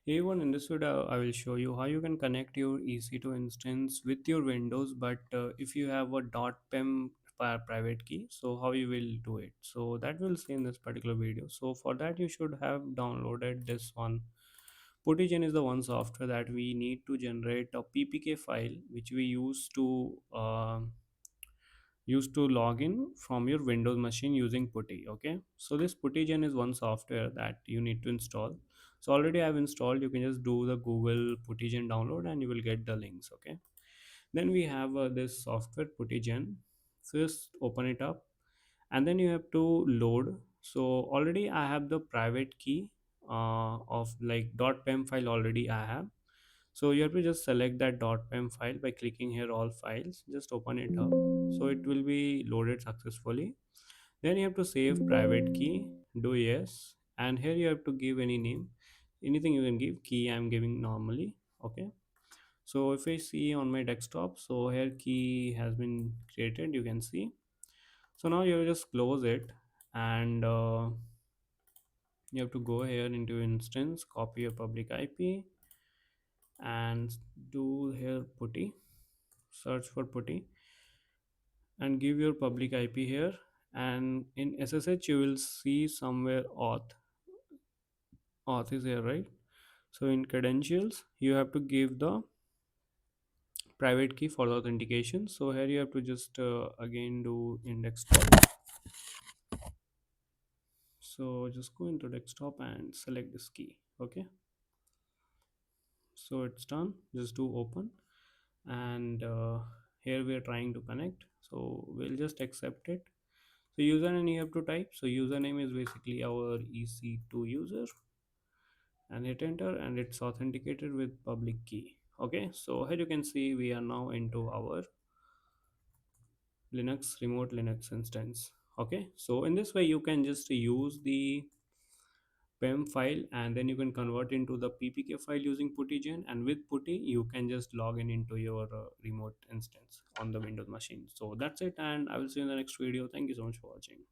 Even in this video, I will show you how you can connect your EC2 instance with your Windows, but if you have a .pem private key, so how you will do it. So that we'll see in this particular video. So for that, you should have downloaded this one. Puttigen is the one software that we need to generate a PPK file, which we used to log in from your Windows machine using Putty. Okay, so this Puttigen is one software that you need to install. So already I've installed. You can just do the Google Puttigen download and you will get the links. Okay, then we have this software Puttigen. So just open it up and then you have to load. So already I have the private key of like .pem file already I have. So you have to just select that .pem file by clicking here all files, just open it up. So it will be loaded successfully. Then you have to save private key, do yes, and here you have to give any name, anything you can give. Key I'm giving normally. Okay, so if I see on my desktop, so here key has been created, you can see. So now you just close it, and you have to go here into instance, copy your public IP, and do here putty, search for putty, and give your public IP here. And in SSH you will see somewhere auth is here, right? So in credentials you have to give the private key for the authentication. So here you have to just again do in desktop. So just go into desktop and select this key. Okay, so it's done. Just do open, and here we are trying to connect, so we'll just accept it. So username you have to type. So username is basically our EC2 user, and hit enter, and it's authenticated with public key. Okay, so here you can see we are now into our remote Linux instance. Okay, so in this way you can just use the PEM file, and then you can convert into the PPK file using Puttigen, and with Putty you can just log in into your remote instance on the Windows machine. So that's it, and I will see you in the next video. Thank you so much for watching.